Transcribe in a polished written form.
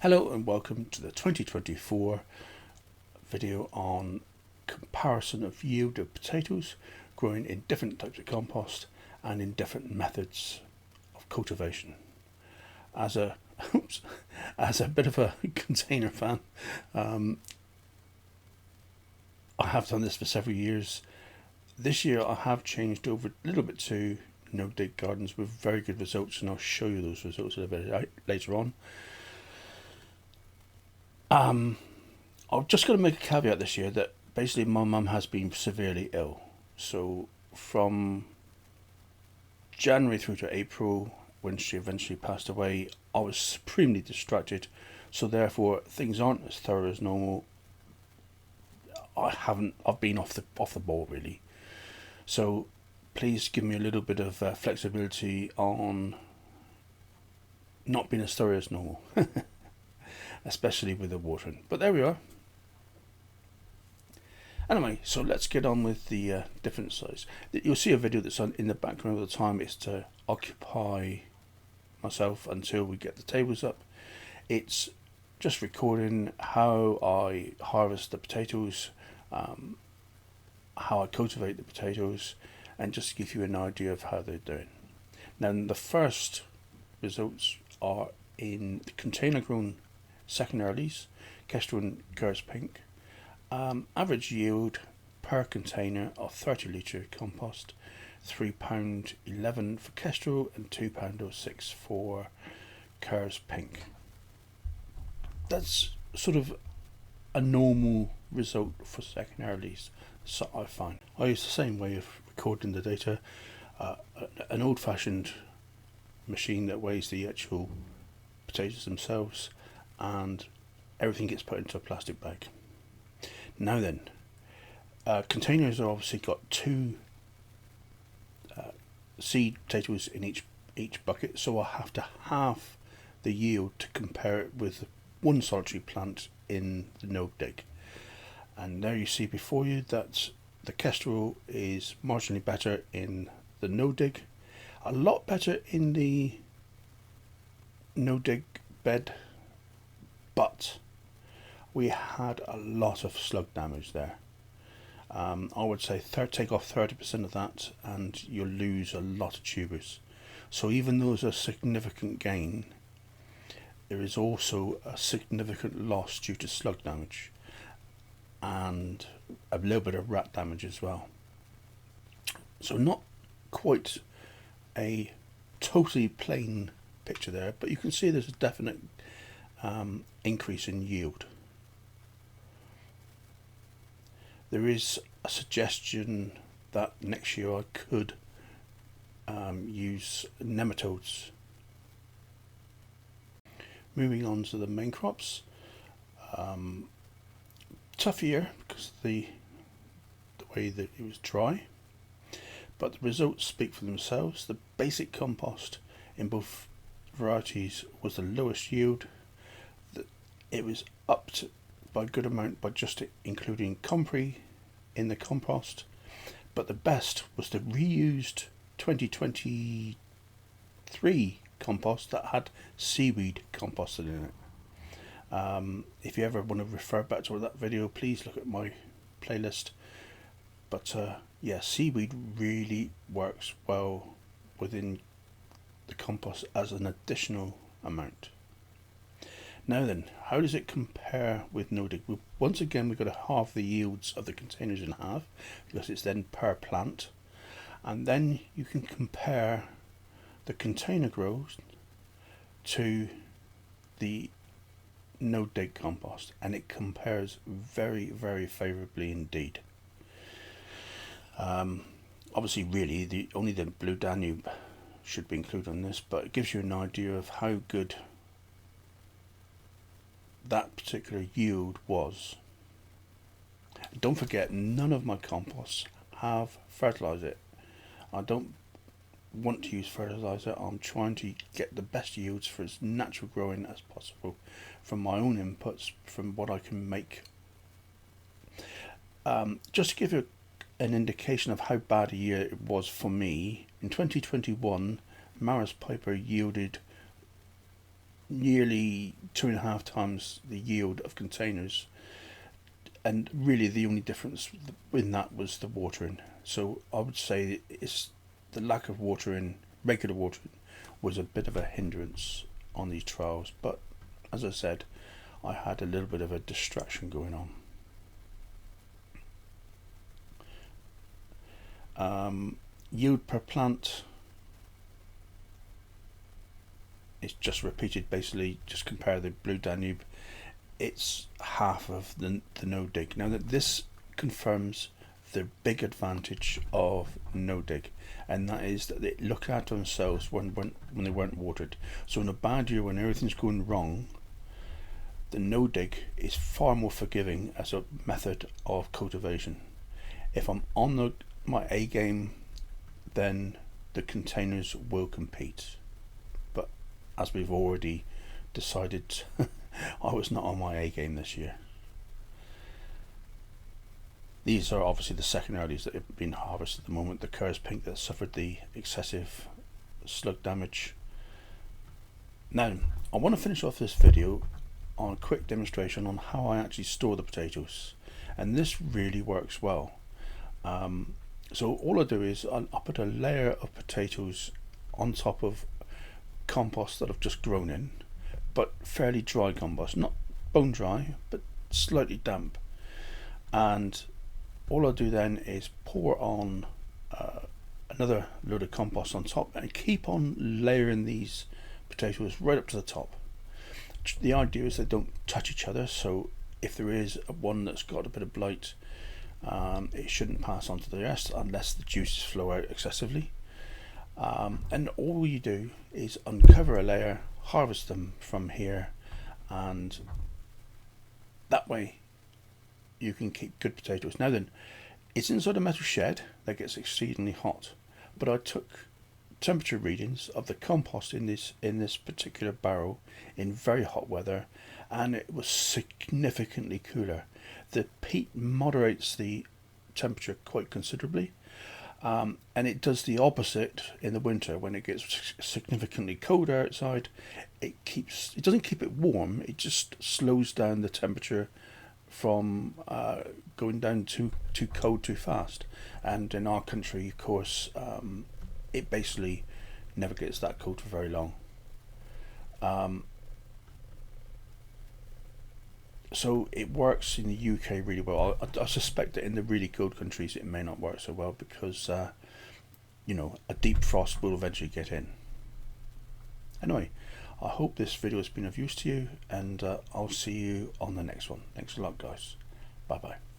Hello and welcome to the 2024 video on comparison of yield of potatoes growing in different types of compost and in different methods of cultivation. As a bit of a container fan, I have done this for several years. This year I have changed over a little bit to no-dig gardens with very good results, and I'll show you those results a little bit later on. I'm just going to make a caveat this year that basically my mum has been severely ill. So from January through to April, when she eventually passed away, I was supremely distracted. So therefore, things aren't as thorough as normal. I've been off the ball really. So please give me a little bit of flexibility on not being as thorough as normal. Especially with the watering. But there we are. Anyway, so let's get on with the different size. You'll see a video that's on in the background all the time. It's to occupy myself until we get the tables up. It's just recording how I harvest the potatoes, how I cultivate the potatoes, and just to give you an idea of how they're doing. Now, the first results are in container grown second earlies, Kestrel and Curse Pink. Average yield per container of 30 litre compost, £3.11 for Kestrel and £2.06 for Curse Pink. That's sort of a normal result for second earlies, so I find. I use the same way of recording the data, an old-fashioned machine that weighs the actual potatoes themselves, and everything gets put into a plastic bag. Now then, containers are obviously got two seed potatoes in each bucket, so I have to halve the yield to compare it with one solitary plant in the no-dig. And there you see before you that the Kestrel is marginally better in the no-dig, a lot better in the no-dig bed, but we had a lot of slug damage there. I would say take off 30% of that and you'll lose a lot of tubers. So even though there's a significant gain, there is also a significant loss due to slug damage and a little bit of rat damage as well. So not quite a totally plain picture there, but you can see there's a definite increase in yield. There is a suggestion that next year I could use nematodes. Moving on to the main crops. Tough year because of the way that it was dry, but the results speak for themselves. The basic compost in both varieties was the lowest yield. It was upped by a good amount by just including Compre in the compost, but the best was the reused 2023 compost that had seaweed composted in it. If you ever want to refer back to that video, please look at my playlist. But yeah, seaweed really works well within the compost as an additional amount. Now then, how does it compare with no-dig? Once again, we've got to halve the yields of the containers in half because it's then per plant, and then you can compare the container grows to the no-dig compost, and it compares very, very favourably indeed. Obviously, really, only the Blue Danube should be included on this, but it gives you an idea of how good that particular yield was. Don't forget, none of my composts have fertilizer. I don't want to use fertilizer. I'm trying to get the best yields for as natural growing as possible from my own inputs, from what I can make. Just to give you an indication of how bad a year it was for me, in 2021 Maris Piper yielded nearly 2.5 times the yield of containers, and really the only difference in that was the watering. So I would say it's the lack of watering, regular watering, was a bit of a hindrance on these trials. But as I said, I had a little bit of a distraction going on. Yield per plant is just repeated. Basically, just compare the Blue Danube. It's half of the no dig. Now that this confirms the big advantage of no dig, and that is that they look at themselves when they weren't watered. So in a bad year when everything's going wrong, the no dig is far more forgiving as a method of cultivation. If I'm on my A game, then the containers will compete. But as we've already decided, I was not on my A game this year. These are obviously the secondaries that have been harvested at the moment. The Kerr's Pink that suffered the excessive slug damage. Now, I want to finish off this video on a quick demonstration on how I actually store the potatoes, and this really works well. So all I do is I'll put a layer of potatoes on top of compost that I've just grown in, but fairly dry compost, not bone dry, but slightly damp. And all I do then is pour on another load of compost on top and keep on layering these potatoes right up to the top. The idea is they don't touch each other, so if there is one that's got a bit of blight, it shouldn't pass on to the rest unless the juices flow out excessively. And all you do is uncover a layer, harvest them from here, and that way you can keep good potatoes. Now then, it's inside a metal shed that gets exceedingly hot, but I took temperature readings of the compost in this particular barrel in very hot weather, and it was significantly cooler. The peat moderates the temperature quite considerably, and it does the opposite in the winter. When it gets significantly colder outside, it doesn't keep it warm, it just slows down the temperature from going down too cold too fast. And in our country, of course, it basically never gets that cold for very long. So it works in the UK really well. I suspect that in the really cold countries it may not work so well because you know, a deep frost will eventually get in. Anyway, I hope this video has been of use to you, and I'll see you on the next one. Thanks a lot, guys. Bye bye.